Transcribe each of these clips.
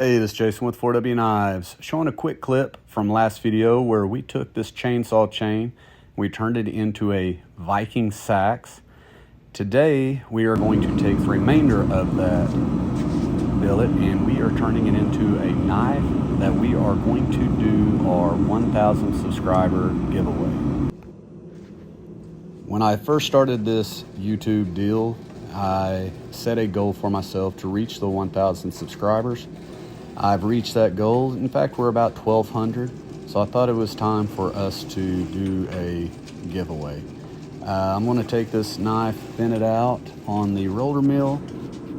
Hey, this is Jason with 4W Knives, showing a quick clip from last video where we took this chainsaw chain, we turned it into a Viking sax. Today, we are going to take the remainder of that billet and we are turning it into a knife that we are going to do our 1,000 subscriber giveaway. When I first started this YouTube deal, I set a goal for myself to reach the 1,000 subscribers. I've reached that goal. In fact, we're about 1,200. So I thought it was time for us to do a giveaway. I'm going to take this knife, thin it out on the roller mill,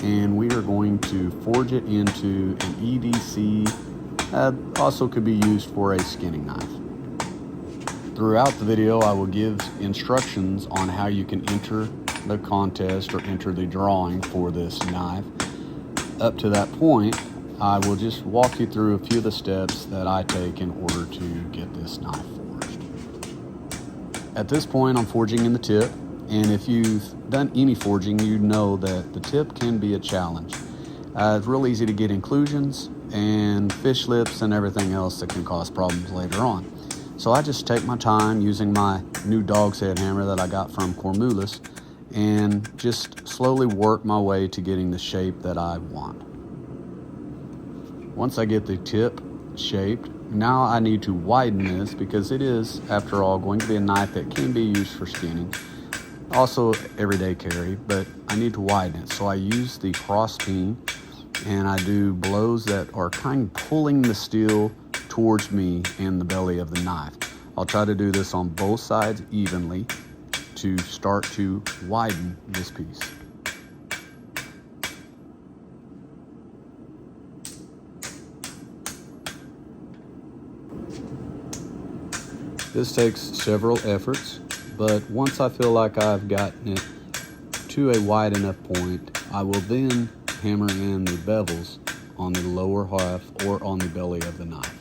and we are going to forge it into an EDC. Also could be used for a skinning knife. Throughout the video, I will give instructions on how you can enter the contest or enter the drawing for this knife. Up to that point, I will just walk you through a few of the steps that I take in order to get this knife forged. At this point, I'm forging in the tip, and if you've done any forging, you know that the tip can be a challenge. It's real easy to get inclusions and fish lips and everything else that can cause problems later on. So I just take my time using my new dog's head hammer that I got from Cormulus and just slowly work my way to getting the shape that I want. Once I get the tip shaped, now I need to widen this because it is, after all, going to be a knife that can be used for skinning. Also everyday carry, but I need to widen it. So I use the cross peen and I do blows that are kind of pulling the steel towards me and the belly of the knife. I'll try to do this on both sides evenly to start to widen this piece. This takes several efforts, but once I feel like I've gotten it to a wide enough point, I will then hammer in the bevels on the lower half or on the belly of the knife.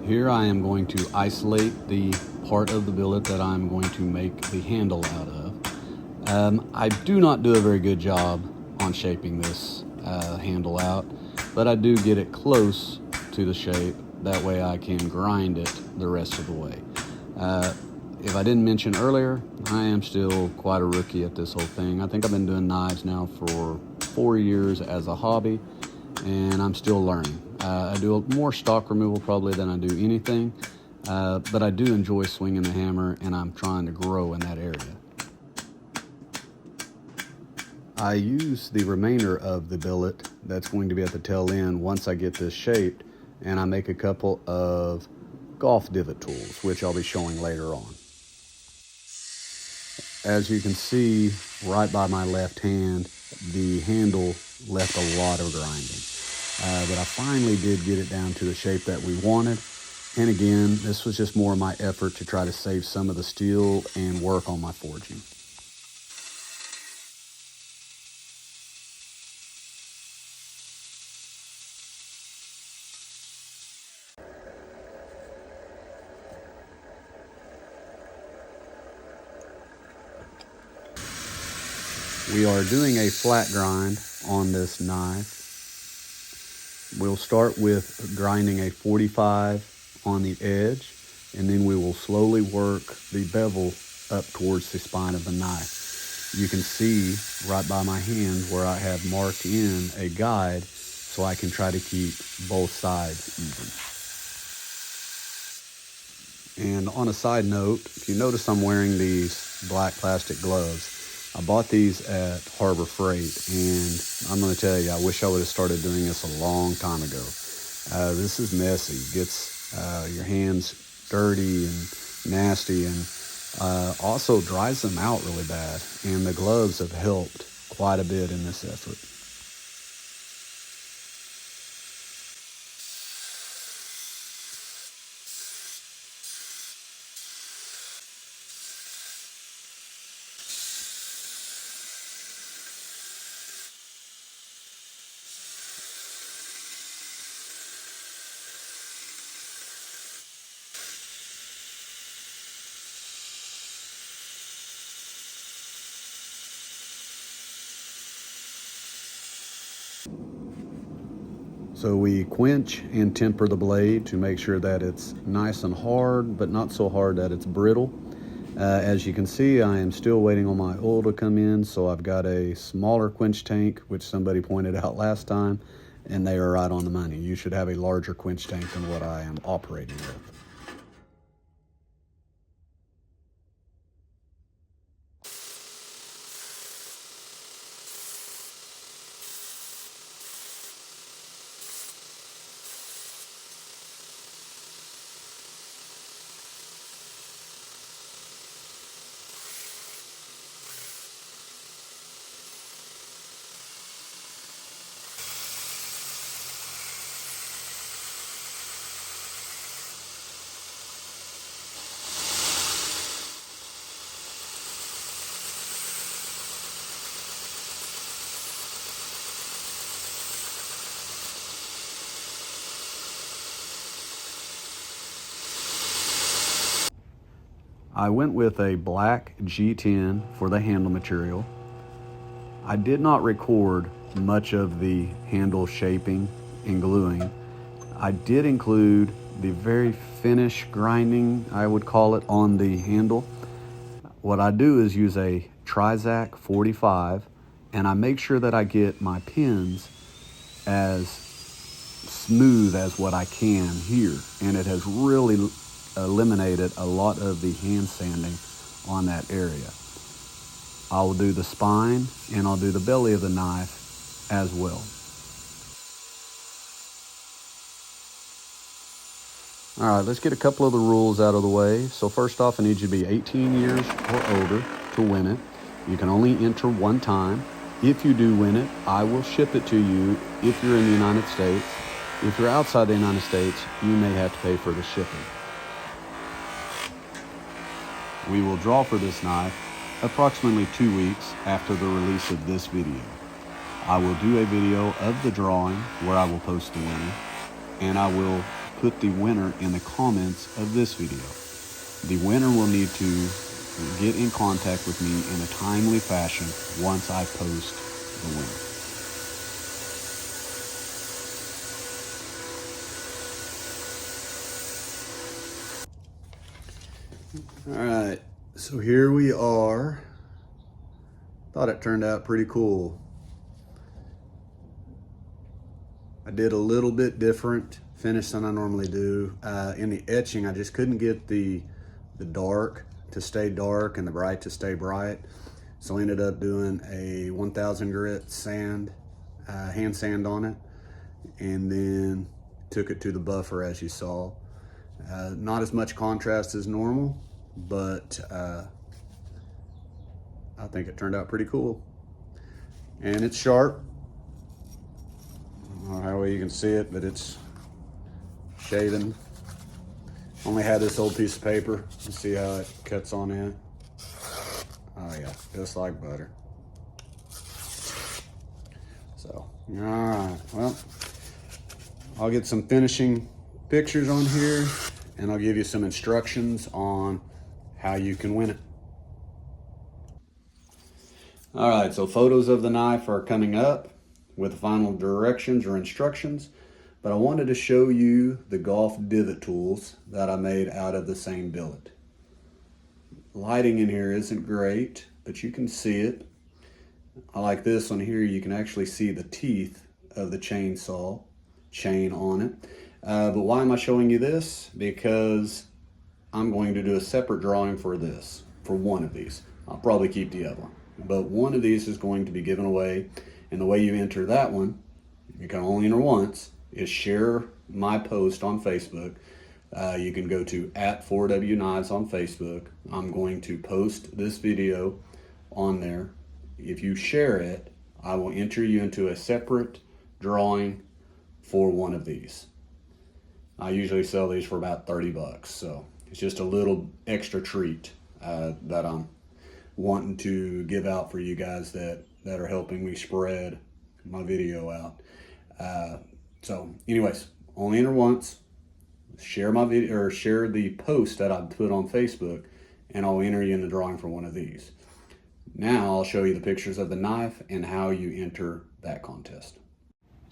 Here I am going to isolate the part of the billet that I'm going to make the handle out of. I do not do a very good job on shaping this handle out, but I do get it close to the shape. That way I can grind it the rest of the way. If I didn't mention earlier, I am still quite a rookie at this whole thing. I think I've been doing knives now for 4 years as a hobby, and I'm still learning. I do more stock removal probably than I do anything, but I do enjoy swinging the hammer, and I'm trying to grow in that area. I use the remainder of the billet that's going to be at the tail end once I get this shaped, and I make a couple of golf divot tools, which I'll be showing later on. As you can see, right by my left hand, the handle left a lot of grinding. But I finally did get it down to the shape that we wanted. And again, this was just more of my effort to try to save some of the steel and work on my forging. We are doing a flat grind on this knife. We'll start with grinding a 45 on the edge, and then we will slowly work the bevel up towards the spine of the knife. You can see right by my hand where I have marked in a guide so I can try to keep both sides even. And on a side note, if you notice I'm wearing these black plastic gloves. I bought these at Harbor Freight, and I'm going to tell you, I wish I would have started doing this a long time ago. This is messy. It gets your hands dirty and nasty, and also dries them out really bad. And the gloves have helped quite a bit in this effort. So we quench and temper the blade to make sure that it's nice and hard, but not so hard that it's brittle. As you can see, I am still waiting on my oil to come in, so I've got a smaller quench tank, which somebody pointed out last time, and they are right on the money. You should have a larger quench tank than what I am operating with. I went with a black G10 for the handle material. I did not record much of the handle shaping and gluing. I did include the very finish grinding, I would call it, on the handle. What I do is use a Trizac 45, and I make sure that I get my pins as smooth as what I can here, and it has really eliminated a lot of the hand sanding on that area. I will do the spine and I'll do the belly of the knife as well. All right, let's get a couple of the rules out of the way. So first off, I need you to be 18 years or older to win it. You can only enter one time. If you do win it, I will ship it to you if you're in the United States. If you're outside the United States, you may have to pay for the shipping. We will draw for this knife approximately 2 weeks after the release of this video. I will do a video of the drawing where I will post the winner, and I will put the winner in the comments of this video. The winner will need to get in contact with me in a timely fashion once I post the winner. All right, so here we are. Thought it turned out pretty cool. I did a little bit different finish than I normally do. In the etching, I just couldn't get the dark to stay dark and the bright to stay bright. So I ended up doing a 1000 grit sand, hand sand on it, and then took it to the buffer as you saw. Not as much contrast as normal, but I think it turned out pretty cool. And it's sharp. I don't know how well you can see it, but it's shaven. Only had this old piece of paper. Let's see how it cuts on in. Oh yeah, just like butter. So, all right, well, I'll get some finishing pictures on here, and I'll give you some instructions on how you can win it. All right, so photos of the knife are coming up with final directions or instructions, but I wanted to show you the golf divot tools that I made out of the same billet. Lighting in here isn't great, but you can see it. I like this one here. You can actually see the teeth of the chainsaw chain on it. But why am I showing you this? Because I'm going to do a separate drawing for this, for one of these. I'll probably keep the other one, but one of these is going to be given away. And the way you enter that one, you can only enter once, is share my post on Facebook. You can go to @4WKnives on Facebook. I'm going to post this video on there. If you share it, I will enter you into a separate drawing for one of these. I usually sell these for about 30 bucks, so it's just a little extra treat that I'm wanting to give out for you guys that are helping me spread my video out. So anyways, only enter once, share my video or share the post that I put on Facebook, and I'll enter you in the drawing for one of these. Now I'll show you the pictures of the knife and how you enter that contest.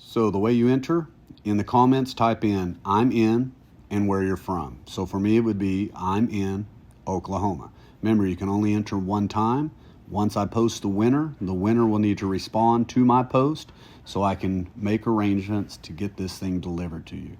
So the way you enter, in the comments type in I'm in and where you're from. So for me it would be I'm in Oklahoma. Remember, you can only enter one time. Once I post the winner will need to respond to my post so I can make arrangements to get this thing delivered to you.